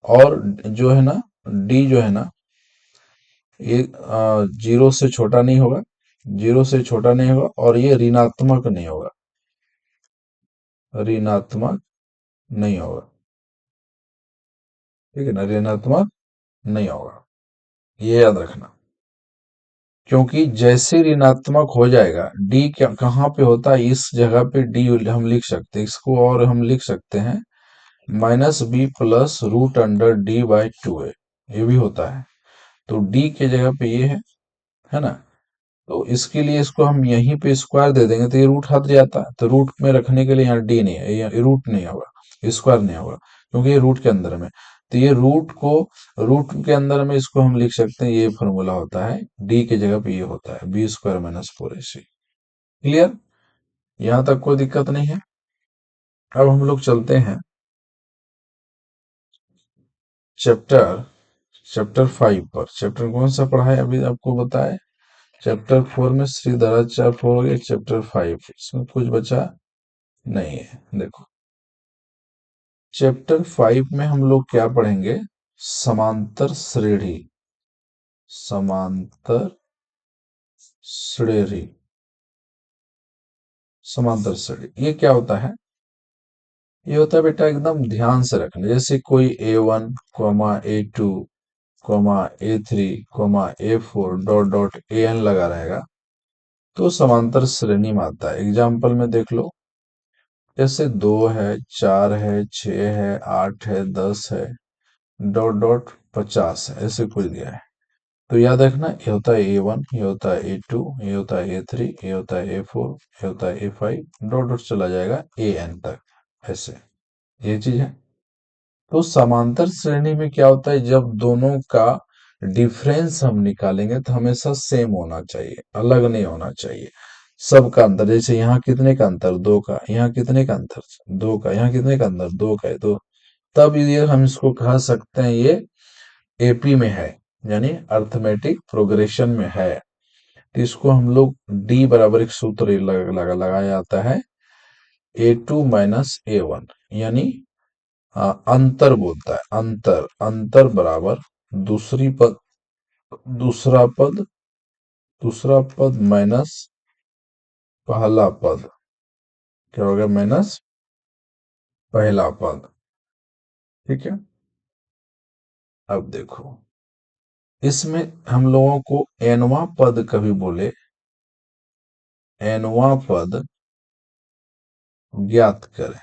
और जो है ना, डी जो है ना, ये जीरो से छोटा नहीं होगा, जीरो से छोटा नहीं होगा, और ये ऋणात्मक नहीं होगा, ऋणात्मक नहीं होगा, ठीक है ना, ऋणात्मक नहीं होगा, ये याद रखना। क्योंकि जैसे ऋणात्मक हो जाएगा, डी क्या कहाँ पे होता है, इस जगह पे डी हम लिख सकते हैं इसको, और हम लिख सकते हैं -b + √(d/2a), ये भी होता है। तो डी के जगह पे ये है ना। तो इसके लिए इसको हम यहीं पे स्क्वायर दे देंगे तो ये रूट हट जाता है, तो रूट में रखने के लिए यहाँ डी नहीं है, ये रूट नहीं होगा, स्क्वायर नहीं होगा, क्योंकि ये रूट के अंदर में। तो ये रूट के अंदर में इसको हम लिख सकते हैं, ये फॉर्मूला होता है, डी के जगह पे ये होता है b² - 4ac। क्लियर, यहाँ तक कोई दिक्कत नहीं है। अब हम लोग चलते हैं चैप्टर चैप्टर 5 पर। चैप्टर कौन सा पढ़ा है अभी आपको बताए, चैप्टर 4 में श्रीधराचार्य 4 हो गया, चैप्टर 5 इसमें कुछ बचा नहीं है। देखो चैप्टर 5 में हम लोग क्या पढ़ेंगे, समांतर श्रेणी, समांतर श्रेणी, समांतर श्रेणी, ये क्या होता है, ये होता है बेटा एकदम ध्यान से रखना, जैसे कोई a1, a2, a3, a4 dot dot an लगा रहेगा, तो समांतर श्रेणी में आता है। एग्जाम्पल में देख लो, जैसे 2 है, 4 है, 6 है, 8 है, 10 है, डॉट डॉट 50 है, ऐसे कुछ दिया है। तो याद रखना, ये होता है a1, ये होता है a2, ये होता है a3, ये होता है a4, ये होता है a5, डॉट डॉट चला जाएगा an तक, ऐसे ये चीज है। तो समांतर श्रेणी में क्या होता है, जब दोनों का डिफरेंस हम निकालेंगे तो हमेशा सेम होना चाहिए, अलग नहीं होना चाहिए। सबका अंतर, जैसे यहाँ कितने का अंतर, 2 का, यहाँ कितने का अंतर, 2 का, यहाँ कितने का अंतर, 2 का है, तो तब ये हम इसको कह सकते हैं ये एपी में है, यानी अर्थमेटिक प्रोग्रेशन में है। तो इसको हम लोग डी बराबर एक सूत्र लगाया जाता है, a2 - a1, यानी अंतर बोलता है, अंतर, अंतर बराबर दूसरी पद, दूसरा पद, दूसरा पद माइनस पहला पद, क्या होगा, माइनस पहला पद, ठीक है। अब देखो इसमें हम लोगों को एनवा पद कभी बोले, एनवा पद ज्ञात करें,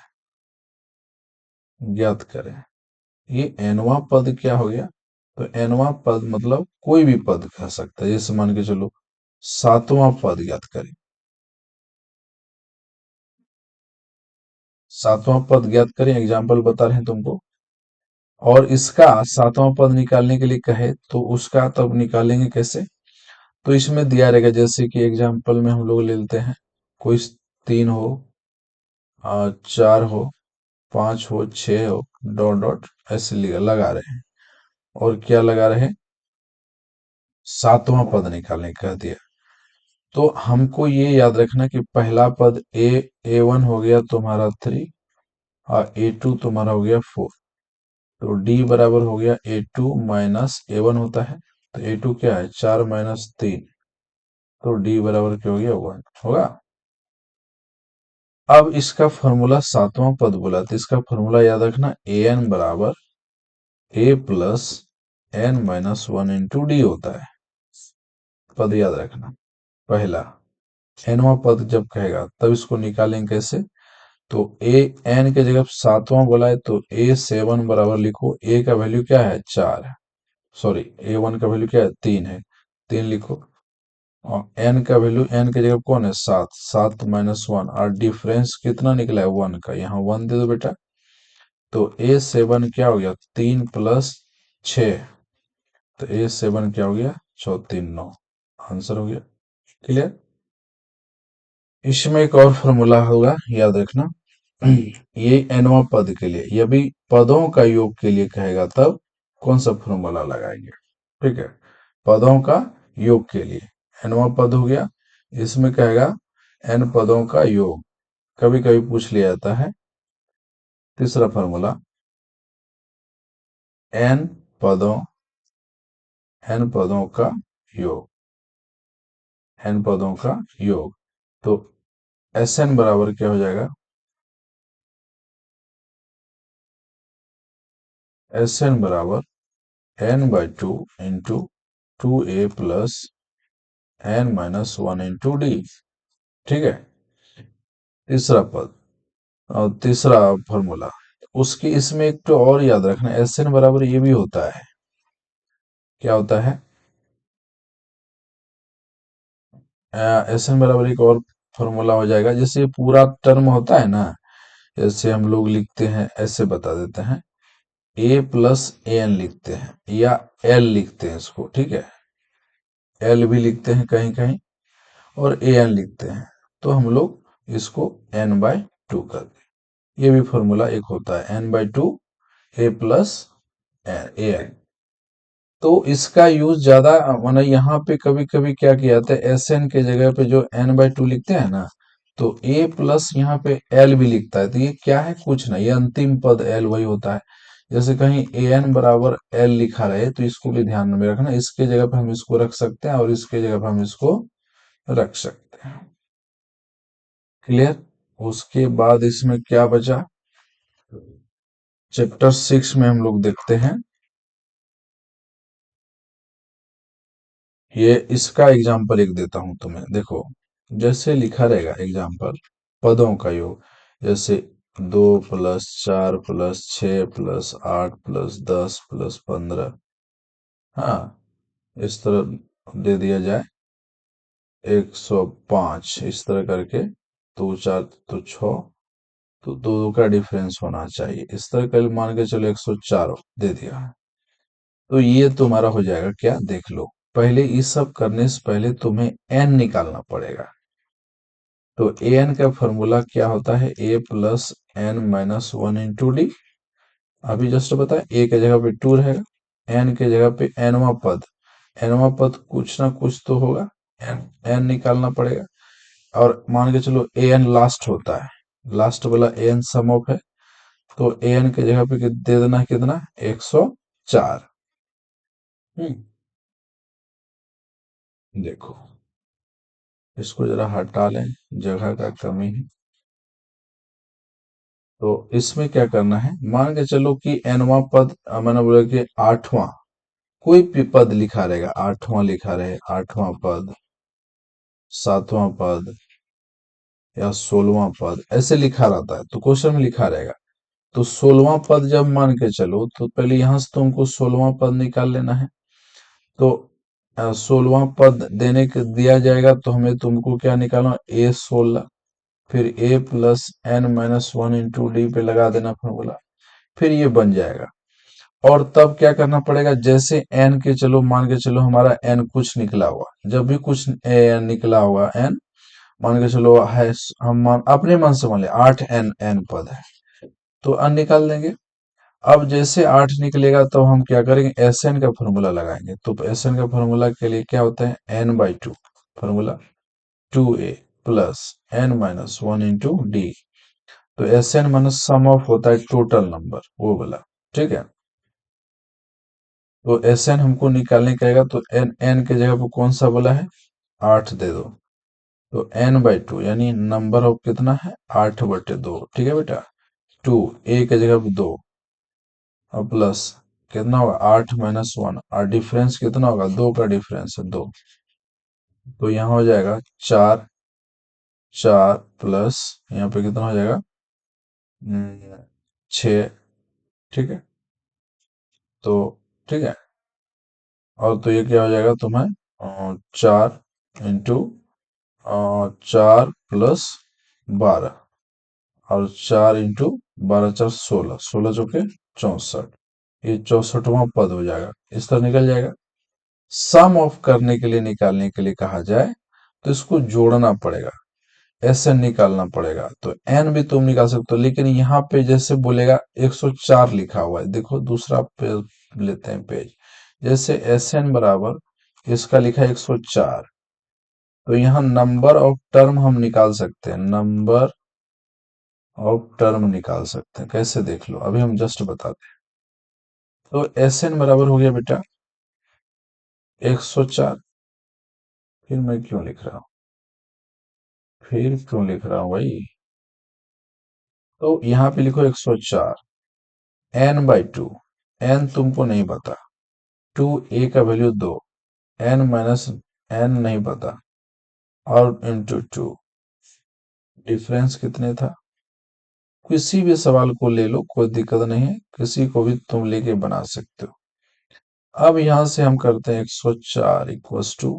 ज्ञात करें। ये एनवा पद क्या हो गया, तो एनवा पद मतलब कोई भी पद कह सकता है, जैसे मान के चलो 7वां पद ज्ञात करें, 7वां पद ज्ञात करें, एग्जाम्पल बता रहे हैं तुमको। और इसका 7वां पद निकालने के लिए कहे तो उसका तब निकालेंगे कैसे, तो इसमें दिया रहेगा, जैसे कि एग्जाम्पल में हम लोग ले लेते हैं, कोई 3 हो, 4 हो, 5 हो, 6 हो, डॉट डॉट ऐसे लगा रहे हैं, और क्या लगा रहे हैं, 7वां पद निकालने कह दिया। तो हमको ये याद रखना कि पहला पद a1 हो गया तुम्हारा 3, और a2 तुम्हारा हो गया 4। तो d बराबर हो गया a2 - a1 होता है, तो a2 क्या है, 4 - 3, तो d बराबर क्या हो गया, 1 होगा। अब इसका फॉर्मूला 7वां पद बोला, तो इसका फॉर्मूला याद रखना, an बराबर a + n-1 × d होता है। पद याद रखना, पहला nवां पद जब कहेगा तब इसको निकालेंगे कैसे, तो ए एन के जगह सातवां बोला है तो A7 बराबर लिखो। ए का वैल्यू क्या है 4 है, सॉरी A1 का वैल्यू क्या है 3 है, 3 लिखो। और एन का वैल्यू एन की जगह कौन है 7, 7 माइनस 1 और डिफरेंस कितना निकला है 1 का, यहाँ 1 दे दो बेटा। तो A7 क्या हो गया 3 प्लस 6, तो A7 क्या हो गया 439, आंसर हो गया। क्लियर। इसमें एक और फॉर्मूला होगा याद रखना। ये एनवा पद के लिए, ये भी पदों का योग के लिए कहेगा तब कौन सा फॉर्मूला लगाएंगे, ठीक है। पदों का योग के लिए एनवा पद हो गया, इसमें कहेगा एन पदों का योग, कभी कभी पूछ लिया जाता है। तीसरा फॉर्मूला एन पदों, एन पदों का योग, एन पदों का योग। तो एस एन बराबर क्या हो जाएगा, एस एन बराबर n/2 into 2a plus n-1 into D, ठीक है। तीसरा पद और तीसरा फॉर्मूला, उसकी इसमें एक तो और याद रखना, एस एन बराबर ये भी होता है, क्या होता है एस एन बराबर एक और फॉर्मूला हो जाएगा। जैसे पूरा टर्म होता है ना, जैसे हम लोग लिखते हैं, ऐसे बता देते हैं, ए प्लस ए एन लिखते हैं या एल लिखते हैं इसको, ठीक है। एल भी लिखते हैं कहीं कहीं और ए एन लिखते हैं, तो हम लोग इसको n/2 करते हैं। ये भी फॉर्मूला एक होता है n/2 A plus A N. तो इसका यूज ज्यादा माना यहाँ पे कभी कभी क्या किया जाता है, एस एन के जगह पे जो n/2 लिखते हैं ना, तो ए प्लस यहाँ पे एल भी लिखता है, तो ये क्या है कुछ नहीं, ये अंतिम पद एल वही होता है। जैसे कहीं ए एन बराबर एल लिखा रहे तो इसको भी ध्यान में रखना, इसके जगह पे हम इसको रख सकते हैं और इसके जगह पे हम इसको रख सकते हैं। क्लियर। उसके बाद इसमें क्या बचा, चैप्टर 6 में हम लोग देखते हैं, ये इसका एग्जाम्पल एक देता हूं तुम्हें, देखो जैसे लिखा रहेगा एग्जाम्पल, पदों का योग, जैसे 2 + 4 + 6 + 8 + 10 + 15, हाँ इस तरह दे दिया जाए 105 इस तरह करके, 2 × 4 तो 6, तो दो दो का डिफरेंस होना चाहिए, इस तरह कल मान के चलो 104 दे दिया। तो ये तुम्हारा हो जाएगा क्या, देख लो। पहले ये सब करने से पहले तुम्हें एन निकालना पड़ेगा। तो ए एन का फॉर्मूला क्या होता है, ए प्लस n-1 इंटू डी। अभी जस्ट बताया ए के जगह पे 2 रहेगा, एन के जगह पे एनवा पद, एनवा पद कुछ ना कुछ तो होगा, एन एन निकालना पड़ेगा। और मान के चलो ए एन लास्ट होता है, लास्ट वाला ए एन सम ऑफ है, तो ए एन के जगह पे दे देना है कितना 104। देखो इसको जरा हटा लें, जगह का कमी है। तो इसमें क्या करना है, मान के चलो कि एनवा पद मैंने बोला कि आठवां, कोई भी पद लिखा रहेगा, आठवां लिखा रहे, आठवां पद, सातवां पद या 16वां पद ऐसे लिखा रहता है, तो क्वेश्चन में लिखा रहेगा। तो 16वां पद जब मान के चलो तो पहले यहां से तुमको 16वां पद निकाल लेना है। तो 16वां पद देने के दिया जाएगा तो हमें तुमको क्या निकालना, A16, फिर ए प्लस n-1 इंटू डी पे लगा देना फॉर्मूला, फिर ये बन जाएगा। और तब क्या करना पड़ेगा, जैसे n के चलो मान के चलो हमारा n कुछ निकला हुआ, जब भी कुछ निकला हुआ n, मान के चलो है, हम अपने मन से मान ले 8n पद है, तो n निकाल देंगे। अब जैसे 8 निकलेगा तो हम क्या करेंगे, एस एन का फॉर्मूला लगाएंगे। तो एस एन का फॉर्मूला के लिए क्या होता है n/2 formula, 2a plus n-1 into d. तो S n minus sum of होता है टोटल नंबर, वो वाला, ठीक है। तो एस एन हमको निकालने कहेगा, तो एन एन के जगह पे कौन सा बोला है 8 दे दो, तो n/2 यानी नंबर ऑफ कितना है 8/2, ठीक है बेटा। 2 ए के जगह पे 2 और प्लस कितना होगा 8-1, और डिफरेंस कितना होगा 2 का डिफरेंस है 2, तो यहाँ हो जाएगा 4, 4 प्लस यहाँ पे कितना हो जाएगा छ, ठीक है। तो ठीक है, और तो ये क्या हो जाएगा तुम्हें, 4 4 प्लस 12, और 4 × 12 × 4 16, 16 × 4 = 64, ये 64वां पद हो जाएगा, इस तरह निकल जाएगा। सम ऑफ करने के लिए, निकालने के लिए कहा जाए तो इसको जोड़ना पड़ेगा, एस एन निकालना पड़ेगा, तो एन भी तुम निकाल सकते हो, लेकिन यहाँ पे जैसे बोलेगा 104 लिखा हुआ है, देखो दूसरा पेज लेते हैं पेज, जैसे एस एन बराबर इसका लिखा है 104, तो यहाँ नंबर ऑफ टर्म हम निकाल सकते हैं, नंबर ऑफ टर्म निकाल सकते हैं, कैसे देख लो, अभी हम जस्ट बताते हैं। तो एस एन बराबर हो गया बेटा 104, फिर मैं क्यों लिख रहा हूँ, फिर क्यों लिख रहा हूँ भाई, तो यहाँ पे लिखो 104, n/2, n तुमको नहीं पता, 2a का वैल्यू 2, n - n नहीं पता, और इंटू 2, डिफरेंस कितने था, किसी भी सवाल को ले लो, कोई दिक्कत नहीं है, किसी को भी तुम लेके बना सकते हो। अब यहां से हम करते हैं 104 इक्वस टू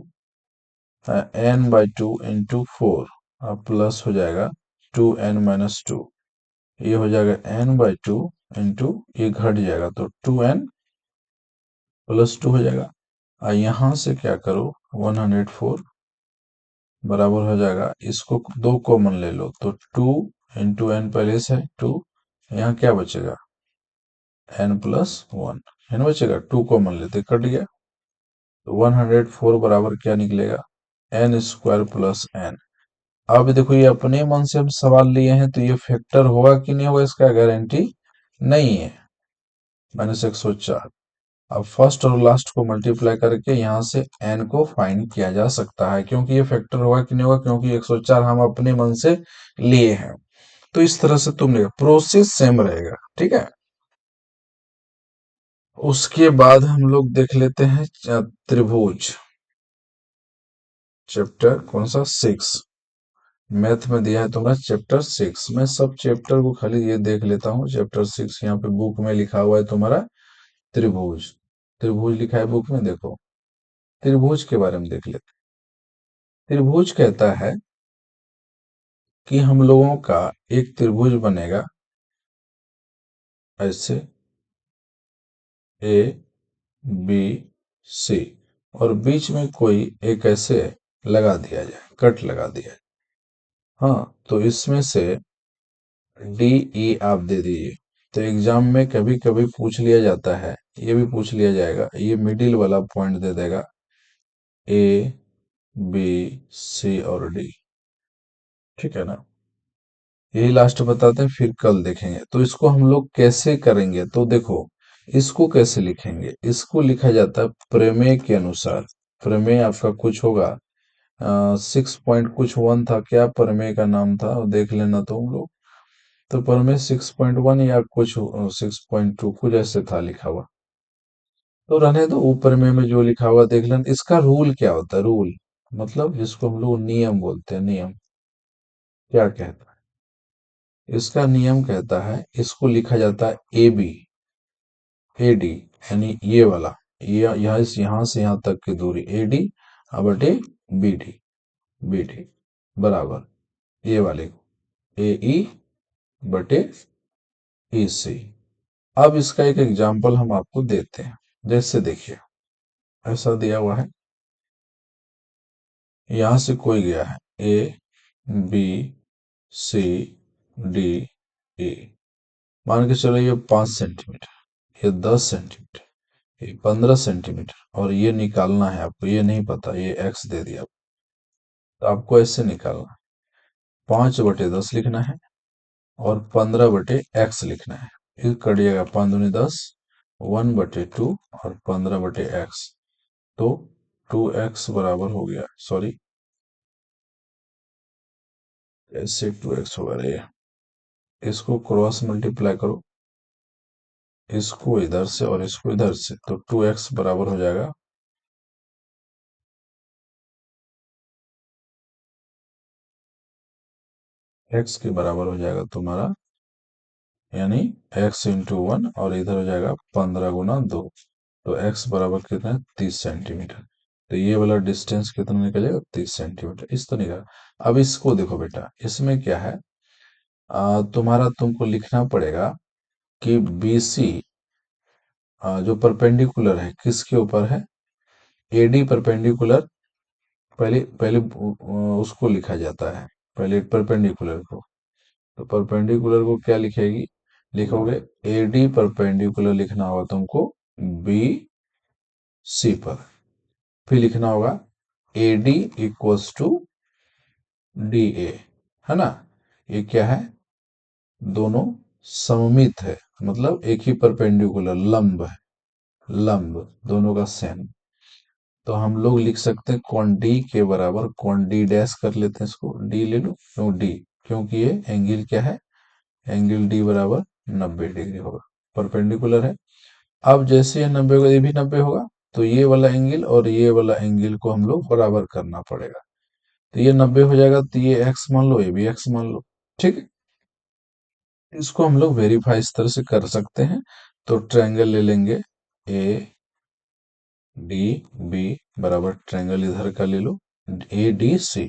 n/2 इंटू 4, अब प्लस हो जाएगा 2n - 2, ये हो जाएगा n/2 इंटू, ये घट जाएगा तो 2n + 2 हो जाएगा। यहां से क्या करो, 104 बराबर हो जाएगा, इसको दो कॉमन ले लो तो 2 × n पहले से है 2, यहाँ क्या बचेगा n + 1, n बचेगा, 2 कॉमन लेते कट गया, तो 104 बराबर क्या निकलेगा, n² + n। अब देखो ये अपने मन से हम सवाल लिए हैं, तो ये फैक्टर होगा कि नहीं होगा इसका गारंटी नहीं है, -104। अब फर्स्ट और लास्ट को मल्टीप्लाई करके यहाँ से n को फाइंड किया जा सकता है, क्योंकि ये फैक्टर होगा कि नहीं होगा, क्योंकि 104 हम अपने मन से लिए हैं। तो इस तरह से तुम प्रोसेस सेम रहेगा, ठीक है। उसके बाद हम लोग देख लेते हैं त्रिभुज, चैप्टर कौन सा, 6, मैथ में दिया है तुम्हारा चैप्टर 6, मैं सब चैप्टर को खाली ये देख लेता हूँ, चैप्टर 6 यहाँ पे बुक में लिखा हुआ है तुम्हारा त्रिभुज, त्रिभुज लिखा है बुक में, देखो त्रिभुज के बारे में देख लेते हैं। त्रिभुज कहता है कि हम लोगों का एक त्रिभुज बनेगा ऐसे, ए बी सी, और बीच में कोई एक ऐसे लगा दिया जाए, कट लगा दिया जाए, हाँ, तो इसमें से डी ई आप दे दीजिए, तो एग्जाम में कभी कभी पूछ लिया जाता है, ये भी पूछ लिया जाएगा, ये मिडिल वाला पॉइंट दे देगा, ए बी सी और डी, ठीक है ना, यही लास्ट बताते हैं, फिर कल देखेंगे। तो इसको हम लोग कैसे करेंगे, तो देखो इसको कैसे लिखेंगे, इसको लिखा जाता है प्रमेय के अनुसार, प्रमेय आपका कुछ होगा 6 पॉइंट कुछ 1 था, क्या प्रमेय का नाम था वो देख लेना तुम लोग, तो प्रमेय 6.1 या कुछ 6.2 कुछ ऐसे था लिखा हुआ, तो रहने दो, ऊपर में जो लिखा हुआ देख लेना। इसका रूल क्या होता है, रूल मतलब जिसको हम लोग नियम बोलते हैं, नियम क्या कहता है, इसका नियम कहता है, इसको लिखा जाता है ए बी, ए डी, यानी ये वाला, ये यहाँ से यहाँ तक की दूरी ए डी बटे बी डी, बी डी बराबर ये वाले को ए ई बटे ई सी। अब इसका एक एग्जाम्पल हम आपको देते हैं, जैसे देखिए ऐसा दिया हुआ है, यहां से कोई गया है A B C D E, मान के चलो ये 5 सेंटीमीटर, ये 10 सेंटीमीटर, ये 15 सेंटीमीटर, और ये निकालना है आपको, ये नहीं पता, ये एक्स दे दिया, तो आपको ऐसे निकालना है, 5/10 लिखना है और 15/x लिखना है, फिर कटिएगा 5 × 10, 1/2 और 15/x, तो 2x बराबर हो गया, सॉरी ऐसे 2x होगा रे, इसको क्रॉस मल्टीप्लाई करो, इसको इधर से और इसको इधर से, तो 2x बराबर हो जाएगा x के बराबर हो जाएगा तुम्हारा यानी x इंटू 1, और इधर हो जाएगा 15 गुना 2। तो x बराबर कितना है, 30 सेंटीमीटर। तो ये वाला डिस्टेंस कितना निकलेगा, 30 सेंटीमीटर। इस तो निकला। अब इसको देखो बेटा, इसमें क्या है, तुम्हारा तुमको लिखना पड़ेगा कि BC जो परपेंडिकुलर है किसके ऊपर है, AD परपेंडिकुलर। पहले पहले उसको लिखा जाता है, पहले परपेंडिकुलर को। तो परपेंडिकुलर को क्या लिखेगी, लिखोगे AD परपेंडिकुलर लिखना होगा तुमको BC पर। फिर लिखना होगा AD इक्वल्स टू DA, है ना। ये क्या है, दोनों सममित है, मतलब एक ही परपेंडिकुलर लंब है, लंब दोनों का सेम। तो हम लोग लिख सकते हैं कौन डी के बराबर, कौन डी डैश कर लेते हैं, इसको डी ले लो, क्यों डी, क्योंकि ये एंगल क्या है, एंगल डी बराबर 90 डिग्री होगा, परपेंडिकुलर है। अब जैसे ये 90 होगा, ये भी 90 होगा, तो ये वाला एंगल और ये वाला एंगल को हम लोग बराबर करना पड़ेगा। तो ये 90 हो जाएगा, तो ये एक्स मान लो, ये भी एक्स मान लो। ठीक है, इसको हम लोग वेरीफाई इस तरह से कर सकते हैं। तो ट्रायंगल ले लेंगे, ए डी बी बराबर ट्रायंगल इधर का ले लो, ADC,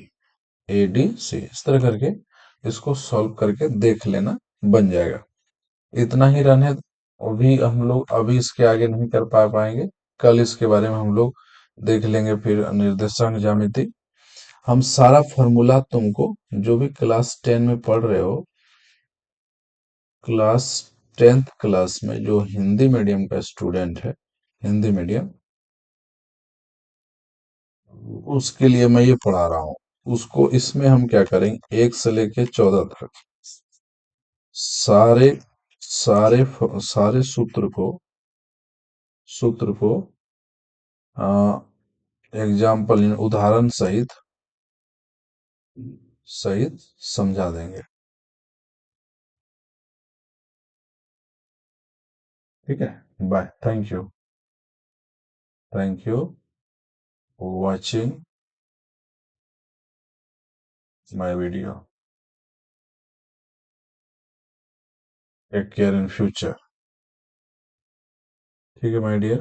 ADC, इस तरह करके इसको सॉल्व करके देख लेना, बन जाएगा। इतना ही रन है। अभी हम लोग अभी इसके आगे नहीं कर पाएंगे, कल इसके बारे में हम लोग देख लेंगे। फिर निर्देशांक ज्यामिति, हम सारा फॉर्मूला तुमको, जो भी क्लास 10 में पढ़ रहे हो, क्लास 10th क्लास में जो हिंदी मीडियम का स्टूडेंट है, हिंदी मीडियम, उसके लिए मैं ये पढ़ा रहा हूँ। उसको इसमें हम क्या करेंगे, 1 से लेके 14 तक सारे सारे सूत्र को एग्जाम्पल उदाहरण सहित समझा देंगे। ठीक है, bye, thank you watching my video, take care in future. ठीक है माय डियर।